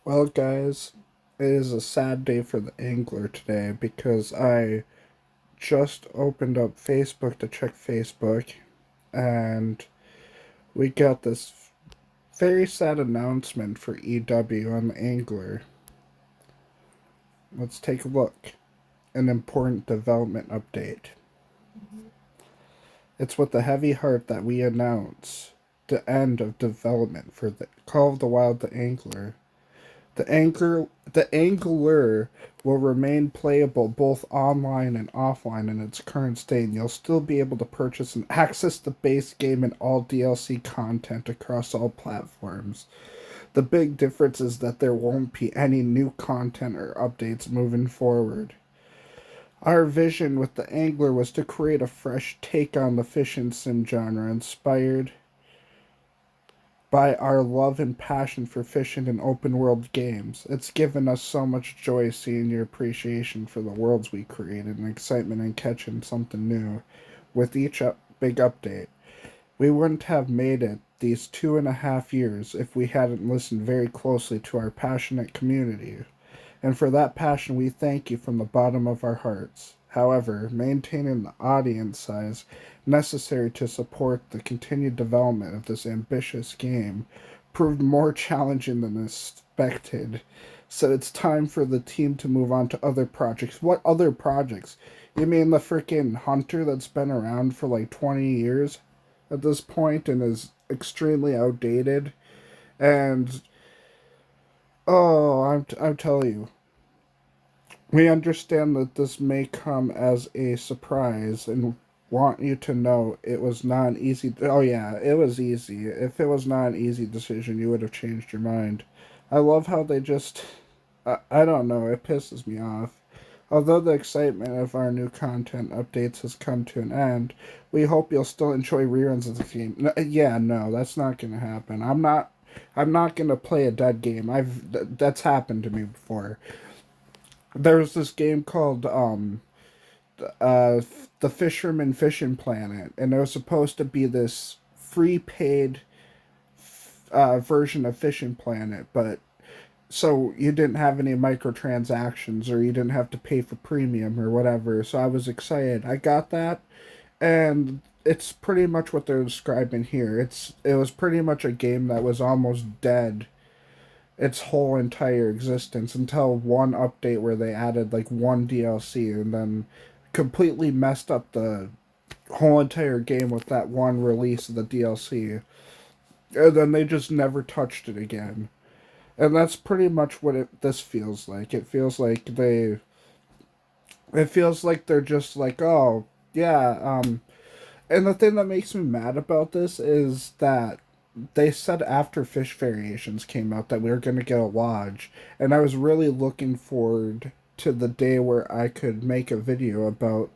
Well, guys, it is a sad day for the angler today because I just opened up Facebook to check Facebook and we got this very sad announcement for EW on the angler. Let's take a look. An important development update. It's with a heavy heart that we announce the end of development for the Call of the Wild the Angler. The Angler will remain playable both online and offline in its current state, and you'll still be able to purchase and access the base game and all DLC content across all platforms. The big difference is that there won't be any new content or updates moving forward. Our vision with the Angler was to create a fresh take on the fishing sim genre, inspired by our love and passion for fishing and open world games. It's given us so much joy seeing your appreciation for the worlds we created and excitement in catching something new. With each big update, we wouldn't have made it these 2.5 years if we hadn't listened very closely to our passionate community. And for that passion, we thank you from the bottom of our hearts. However, maintaining the audience size necessary to support the continued development of this ambitious game proved more challenging than expected. So it's time for the team to move on to other projects. What other projects? You mean the freaking Hunter that's been around for like 20 years at this point and is extremely outdated? And I'm telling you, we understand that this may come as a surprise and want you to know it was not an easy. Oh, yeah, it was easy. If it was not an easy decision, you would have changed your mind. I love how they just. I don't know, it pisses me off. Although the excitement of our new content updates has come to an end, we hope you'll still enjoy reruns of the game. Yeah, no, that's not gonna happen. I'm not gonna play a dead game. That's happened to me before. There's this game called uh the Fisherman Fishing Planet, and it was supposed to be this free paid version of Fishing Planet, but so you didn't have any microtransactions or you didn't have to pay for premium or whatever. So I was excited. I got that, and it's pretty much what they're describing here. It was pretty much a game that was almost dead its whole entire existence until one update where they added like one DLC and then completely messed up the whole entire game with that one release of the DLC. And then they just never touched it again. And that's pretty much what this feels like. It feels like they're just like, oh, yeah, and the thing that makes me mad about this is that they said after Fish Variations came out that we were going to get a lodge, and I was really looking forward to the day where I could make a video about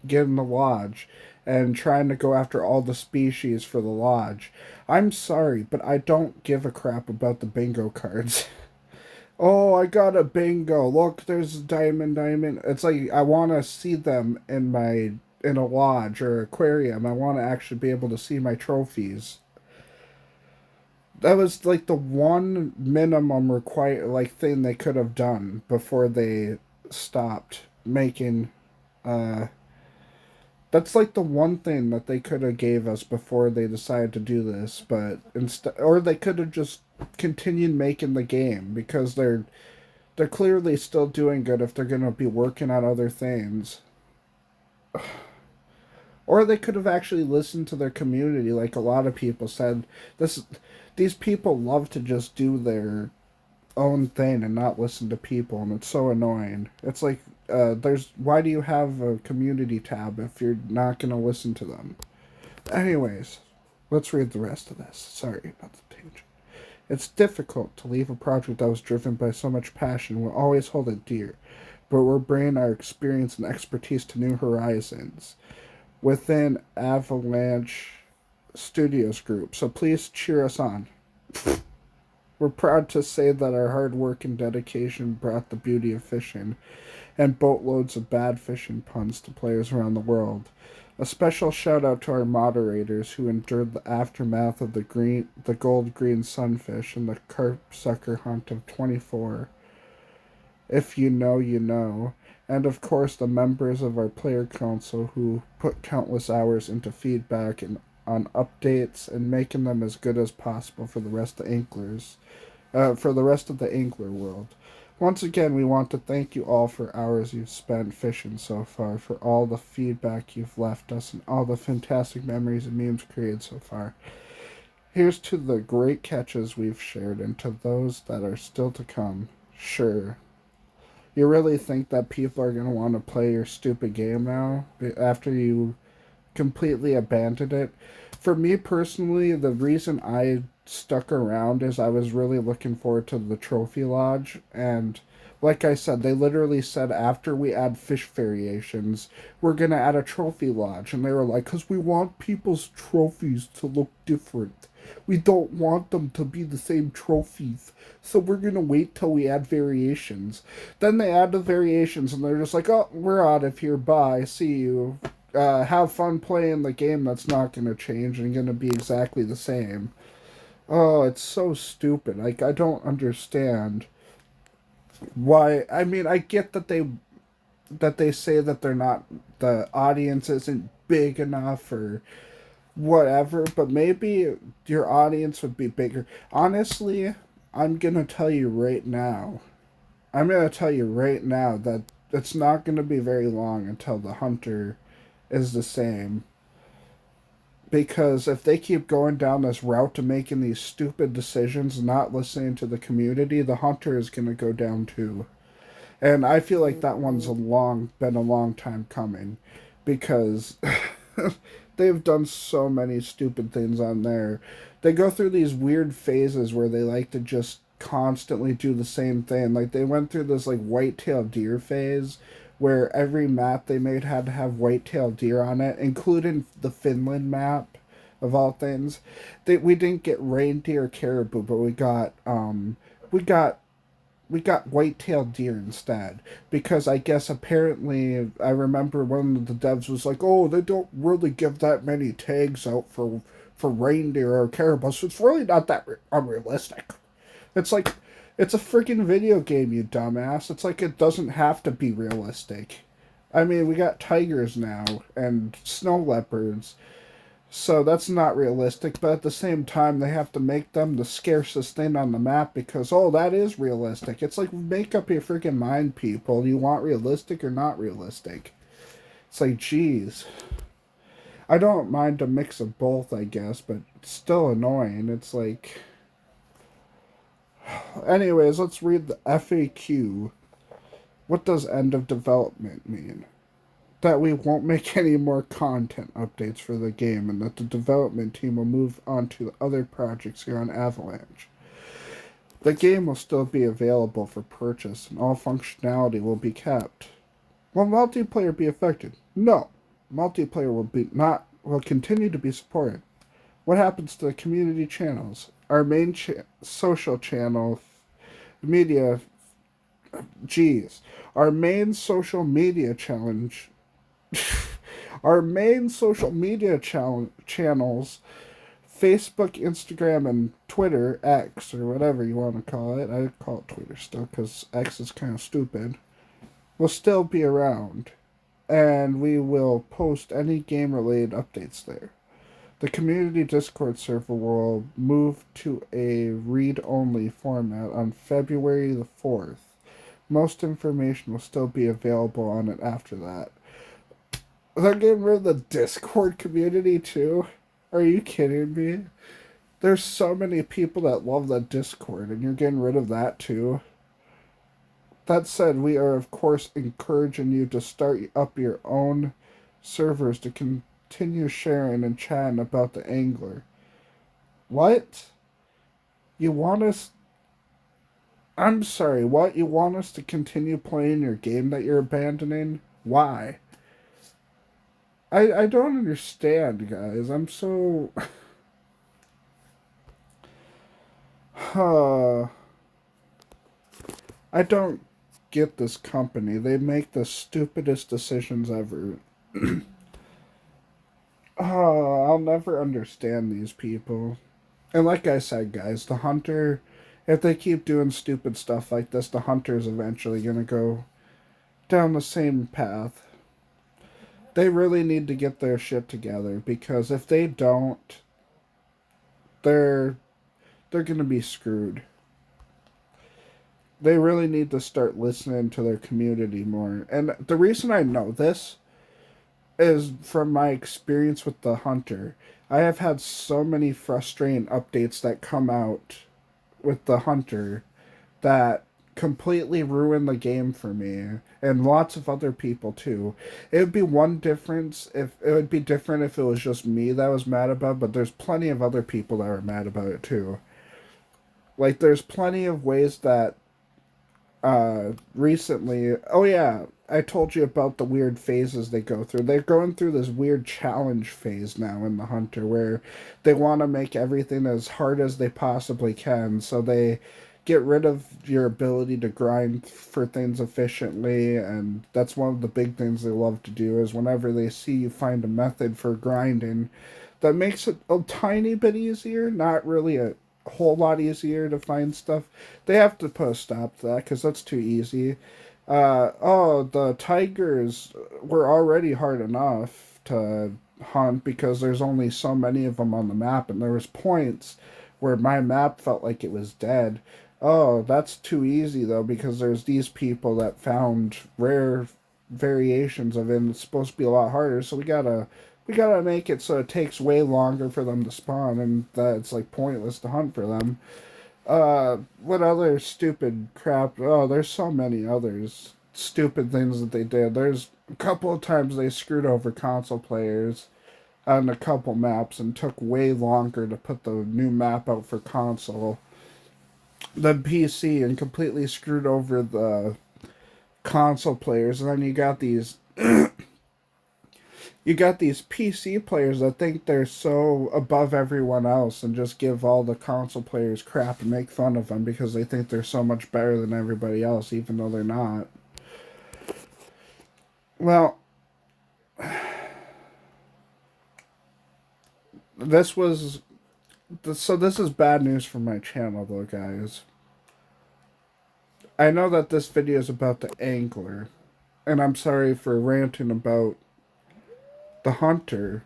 getting the lodge and trying to go after all the species for the lodge. I'm sorry, but I don't give a crap about the bingo cards. Oh, I got a bingo. Look, there's a diamond. It's like I want to see them in a lodge or aquarium. I want to actually be able to see my trophies. That was like the one minimum require like thing they could have done before they stopped making uh that's like the one thing that they could have gave us before they decided to do this, but instead, or they could have just continued making the game because they're clearly still doing good if they're going to be working on other things. Or they could have actually listened to their community, like a lot of people said. This, these people love to just do their own thing and not listen to people, and it's so annoying. It's like, there's why do you have a community tab if you're not going to listen to them? Anyways, let's read the rest of this. Sorry about the tangent. It's difficult to leave a project that was driven by so much passion. We'll always hold it dear, but we're bringing our experience and expertise to new horizons within Avalanche Studios Group. So please cheer us on. We're proud to say that our hard work and dedication brought the beauty of fishing and boatloads of bad fishing puns to players around the world. A special shout out to our moderators who endured the aftermath of the gold green sunfish and the carp sucker hunt of 24. If you know, you know. And of course, the members of our player council who put countless hours into feedback and on updates and making them as good as possible for the rest of anglers, for the rest of the angler world. Once again, we want to thank you all for hours you've spent fishing so far, for all the feedback you've left us, and all the fantastic memories and memes created so far. Here's to the great catches we've shared, and to those that are still to come. Sure. You really think that people are going to want to play your stupid game now after you completely abandoned it? For me personally, the reason I stuck around is I was really looking forward to the Trophy Lodge. And like I said, they literally said after we add fish variations, we're going to add a Trophy Lodge. And they were like, because we want people's trophies to look different. We don't want them to be the same trophies. So we're going to wait till we add variations. Then they add the variations and they're just like, oh, we're out of here. Bye. See you. Have fun playing the game that's not going to change and going to be exactly the same. Oh, it's so stupid. Like, I don't understand why. I mean, I get that they say that they're not, the audience isn't big enough or whatever, but maybe your audience would be bigger. Honestly, I'm going to tell you right now. I'm going to tell you right now that it's not going to be very long until the hunter is the same. Because if they keep going down this route to making these stupid decisions and not listening to the community, the hunter is going to go down too. And I feel like that one's been a long time coming, because they've done so many stupid things on there. They go through these weird phases where they like to just constantly do the same thing. Like they went through this like white-tailed deer phase where every map they made had to have white-tailed deer on it, including the Finland map of all things. We didn't get reindeer or caribou, but we got we got white-tailed deer instead, because I guess apparently I remember one of the devs was like, "Oh, they don't really give that many tags out for reindeer or caribou, so it's really not that unrealistic." It's like it's a freaking video game, you dumbass. It's like it doesn't have to be realistic. I mean, we got tigers now and snow leopards, so that's not realistic, but at the same time, they have to make them the scarcest thing on the map because, oh, that is realistic. It's like, make up your freaking mind, people. Do you want realistic or not realistic? It's like, geez. I don't mind a mix of both, I guess, but it's still annoying. It's like. Anyways, let's read the FAQ. What does end of development mean? That we won't make any more content updates for the game and that the development team will move on to other projects here on Avalanche. The game will still be available for purchase and all functionality will be kept. Will multiplayer be affected? No. Multiplayer will continue to be supported. What happens to the community channels? Our main social channel media geez. Our main social media challenge our main social media channels, Facebook, Instagram, and Twitter, X, or whatever you want to call it. I call it Twitter still because X is kind of stupid. Will still be around, and we will post any game related updates there. The community Discord server will move to a read only format on February the 4th. Most information will still be available on it after that. They're getting rid of the Discord community too? Are you kidding me? There's so many people that love the Discord, and you're getting rid of that too? That said, we are of course encouraging you to start up your own servers to continue sharing and chatting about the angler. What? You want us... I'm sorry, what? You want us to continue playing your game that you're abandoning? Why? I don't understand, guys. I'm so... I don't get this company. They make the stupidest decisions ever. Oh, I'll never understand these people. And like I said, guys, the hunter, if they keep doing stupid stuff like this, the hunter's eventually going to go down the same path. They really need to get their shit together because if they don't, they're they're going to be screwed. They really need to start listening to their community more. And the reason I know this is from my experience with the hunter. I have had so many frustrating updates that come out with the hunter that completely ruin the game for me and lots of other people too. It would be one difference if it would be different if it was just me that was mad about it, but there's plenty of other people that are mad about it too. Like there's plenty of ways that recently, oh yeah, I told you about the weird phases they go through. They're going through this weird challenge phase now in the hunter where they want to make everything as hard as they possibly can, so they get rid of your ability to grind for things efficiently. And that's one of the big things they love to do is whenever they see you find a method for grinding that makes it a tiny bit easier, not really a whole lot easier to find stuff, they have to put a stop to that because that's too easy. Oh, the tigers were already hard enough to hunt because there's only so many of them on the map, and there was points where my map felt like it was dead. Oh, that's too easy though because there's these people that found rare variations of it, and it's supposed to be a lot harder. So we gotta make it so it takes way longer for them to spawn, and that it's like pointless to hunt for them. What other stupid crap? Oh, there's so many others stupid things that they did. There's a couple of times they screwed over console players on a couple maps and took way longer to put the new map out for console than PC and completely screwed over the console players. And then you got these PC players that think they're so above everyone else and just give all the console players crap and make fun of them because they think they're so much better than everybody else, even though they're not. Well, this was. So, this is bad news for my channel, though, guys. I know that this video is about the angler, and I'm sorry for ranting about the hunter.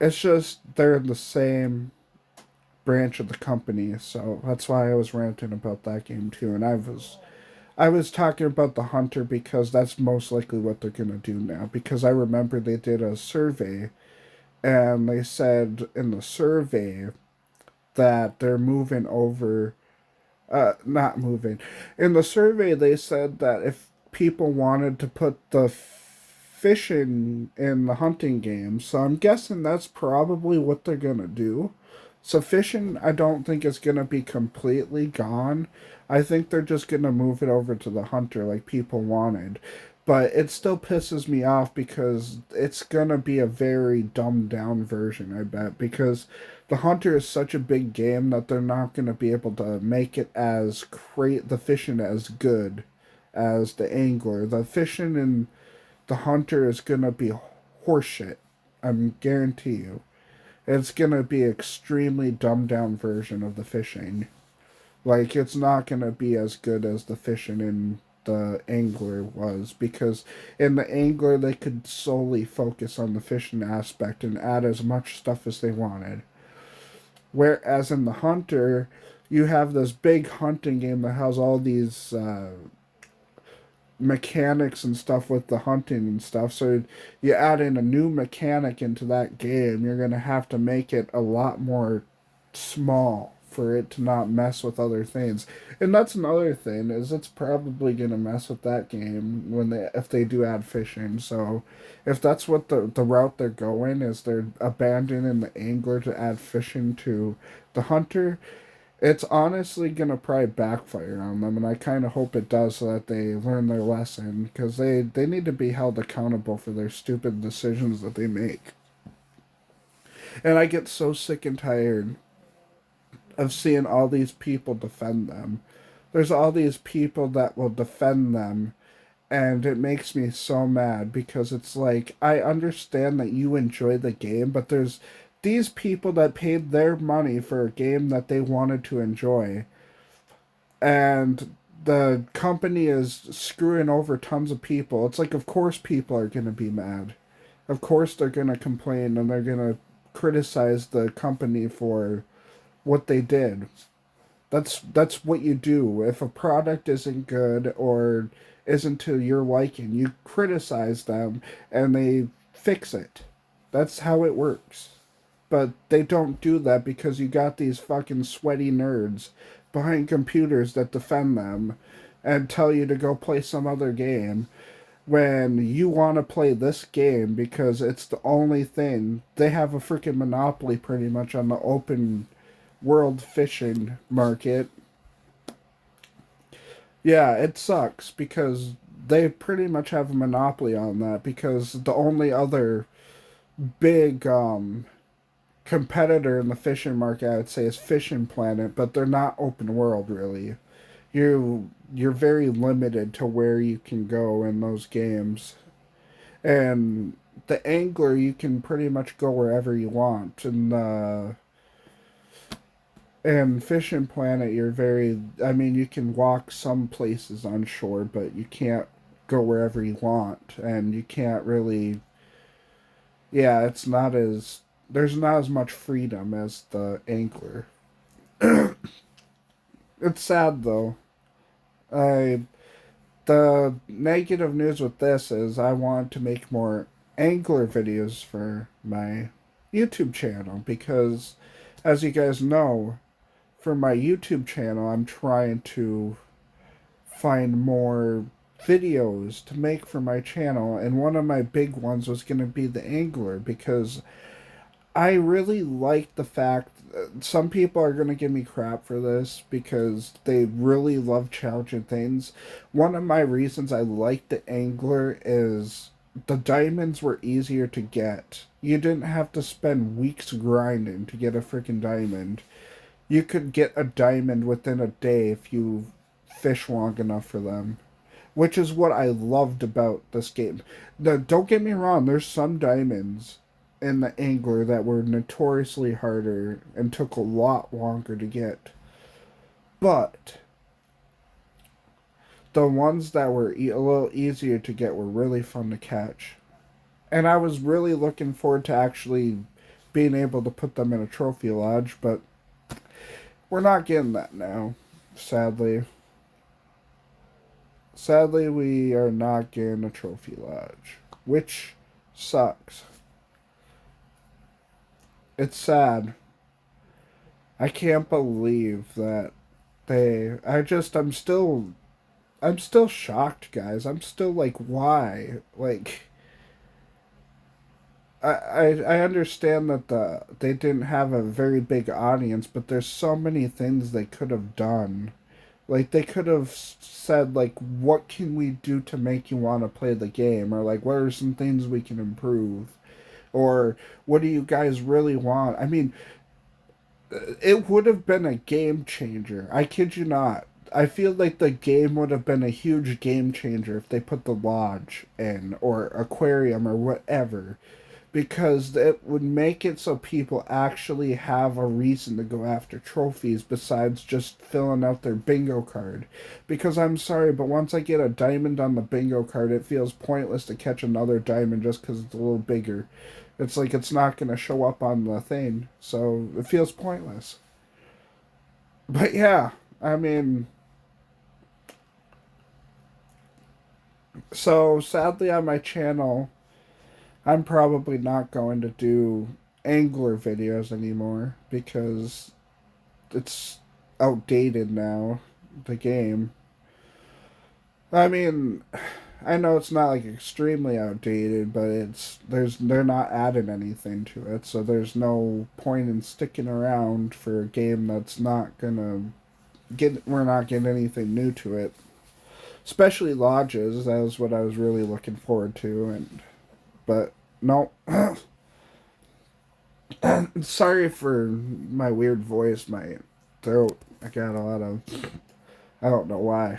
It's just they're in the same branch of the company, so that's why I was ranting about that game too. And I was talking about the hunter because that's most likely what they're gonna do now. Because I remember they did a survey, and they said in the survey that they're moving over. Not moving. In the survey, they said that if people wanted to put the fishing in the hunting game, so I'm guessing that's probably what they're gonna do. So fishing, I don't think it's gonna be completely gone. I think they're just gonna move it over to the hunter like people wanted. But it still pisses me off because it's gonna be a very dumbed down version, I bet, because the hunter is such a big game that they're not gonna be able to make it as the fishing as good as the angler. The fishing in the hunter is gonna be horseshit. I'm guarantee you. It's gonna be extremely dumbed down version of the fishing. Like it's not gonna be as good as the fishing in the angler was because in the angler they could solely focus on the fishing aspect and add as much stuff as they wanted. Whereas in the hunter, you have this big hunting game that has all these mechanics and stuff with the hunting and stuff. So you add in a new mechanic into that game, you're going to have to make it a lot more small for it to not mess with other things. And that's another thing is it's probably going to mess with that game when they if they do add fishing. So if that's what the route they're going is they're abandoning the angler to add fishing to the hunter, it's honestly gonna probably backfire on them, and I kind of hope it does so that they learn their lesson because they need to be held accountable for their stupid decisions that they make. And I get so sick and tired of seeing all these people defend them. There's all these people that will defend them, And it makes me so mad because it's like, I understand that you enjoy the game, but there's these people that paid their money for a game that they wanted to enjoy, and the company is screwing over tons of people. It's like, of course people are going to be mad. Of course they're going to complain and they're going to criticize the company for what they did. That's what you do. If a product isn't good or isn't to your liking, you criticize them and they fix it. That's how it works. But they don't do that because you got these fucking sweaty nerds behind computers that defend them and tell you to go play some other game when you want to play this game because it's the only thing. They have a freaking monopoly pretty much on the open world fishing market. Yeah, it sucks because they pretty much have a monopoly on that because the only other big competitor in the fishing market I would say is Fishing Planet, but they're not open world really. You're very limited to where you can go in those games. And the Angler you can pretty much go wherever you want. And Fishing Planet, you're very. I mean, you can walk some places on shore, but you can't go wherever you want, and you can't really. Yeah, it's not as. There's not as much freedom as the Angler. It's sad though. I the negative news with this is I want to make more Angler videos for my YouTube channel because, as you guys know, for my YouTube channel, I'm trying to find more videos to make for my channel, and one of my big ones was going to be the Angler because I really like the fact some people are going to give me crap for this because they really love challenging things. One of my reasons I like the Angler is the diamonds were easier to get. You didn't have to spend weeks grinding to get a freaking diamond. You could get a diamond within a day if you fish long enough for them, which is what I loved about this game. Now, don't get me wrong, there's some diamonds in the Angler that were notoriously harder and took a lot longer to get. But the ones that were a little easier to get were really fun to catch. And I was really looking forward to actually being able to put them in a trophy lodge, but we're not getting that now, sadly. Sadly, we are not getting a trophy lodge, which sucks. It's sad. I can't believe that they. I'm still shocked, guys. I'm still like, why? Like, I understand that they didn't have a very big audience, but there's so many things they could have done. Like they could have said like, what can we do to make you want to play the game, or like, what are some things we can improve, or what do you guys really want? I mean, it would have been a game changer. I kid you not. I feel like the game would have been a huge game changer if they put the lodge in or aquarium or whatever, because it would make it so people actually have a reason to go after trophies besides just filling out their bingo card. Because I'm sorry, but once I get a diamond on the bingo card, it feels pointless to catch another diamond just because it's a little bigger. It's like it's not going to show up on the thing, so it feels pointless. But yeah, I mean, so sadly on my channel, I'm probably not going to do Angler videos anymore because it's outdated now, the game. I mean, I know it's not like extremely outdated, but they're not adding anything to it, so there's no point in sticking around for a game that's not gonna we're not getting anything new to it. Especially lodges, that was what I was really looking forward to, and but no. Sorry for my weird voice, my throat. I got a lot of I don't know why.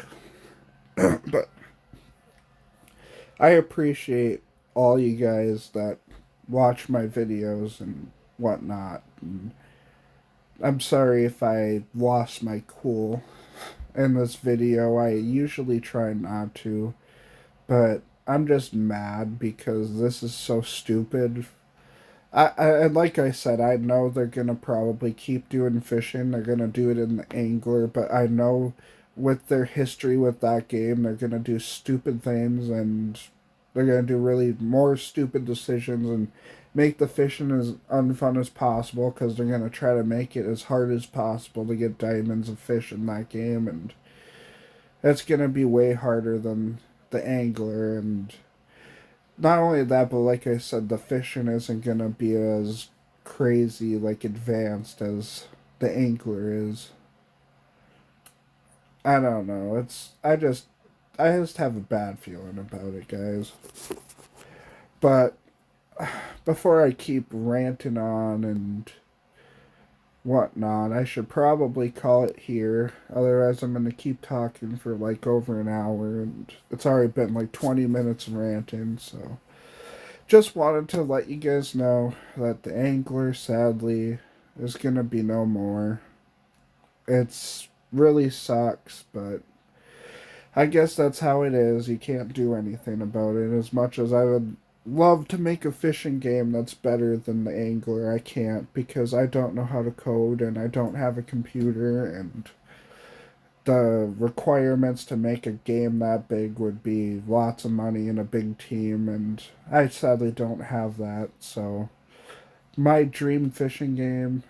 But I appreciate all you guys that watch my videos and whatnot. And I'm sorry if I lost my cool in this video. I usually try not to, but I'm just mad because this is so stupid. Like I said, I know they're gonna probably keep doing fishing. They're gonna do it in the angler, but I know with their history with that game, they're gonna do stupid things and they're gonna do really more stupid decisions and make the fishing as unfun as possible because they're gonna try to make it as hard as possible to get diamonds of fish in that game, and that's gonna be way harder than the angler. And not only that, but like I said, the fishing isn't gonna be as crazy, like advanced as the angler is. I don't know. I just have a bad feeling about it, guys. But before I keep ranting on and whatnot, I should probably call it here. Otherwise, I'm gonna keep talking for like over an hour, and it's already been like 20 minutes ranting, so. Just wanted to let you guys know that the angler, sadly, is gonna be no more. It's really sucks, but I guess that's how it is. You can't do anything about it. As much as I would love to make a fishing game that's better than the angler, I can't because I don't know how to code and I don't have a computer, and the requirements to make a game that big would be lots of money and a big team, and I sadly don't have that. So my dream fishing game,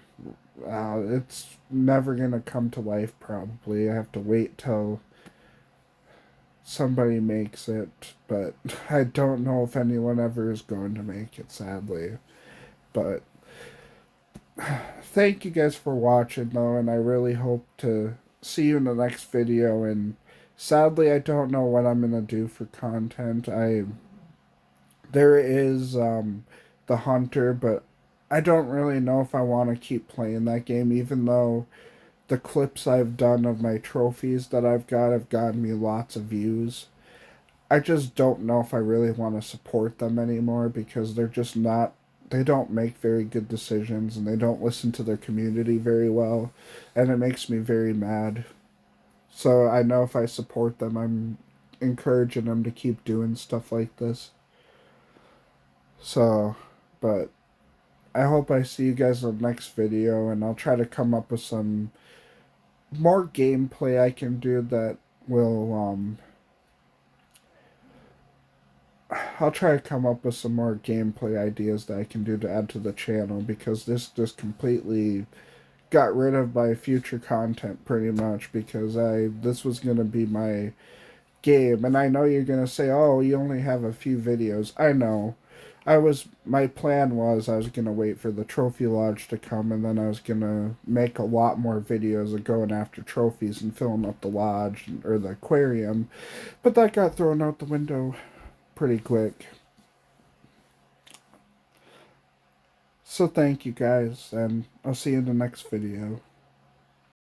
it's never gonna come to life. Probably I have to wait till somebody makes it, but I don't know if anyone ever is going to make it, sadly. But thank you guys for watching, though, and I really hope to see you in the next video. And sadly, I don't know what I'm gonna do for content. There is the Hunter, but I don't really know if I want to keep playing that game, even though the clips I've done of my trophies that I've got have gotten me lots of views. I just don't know if I really want to support them anymore because they're just not. They don't make very good decisions and they don't listen to their community very well, and it makes me very mad. So I know if I support them, I'm encouraging them to keep doing stuff like this. So, but I hope I see you guys in the next video, and I'll try to come up with some more gameplay I can do that will I'll try to come up with some more gameplay ideas that I can do to add to the channel, because this just completely got rid of my future content pretty much, because this was going to be my game. And I know you're going to say, "Oh, you only have a few videos." I know. My plan was I was going to wait for the trophy lodge to come, and then I was going to make a lot more videos of going after trophies and filling up the lodge or the aquarium. But that got thrown out the window pretty quick. So thank you guys, and I'll see you in the next video.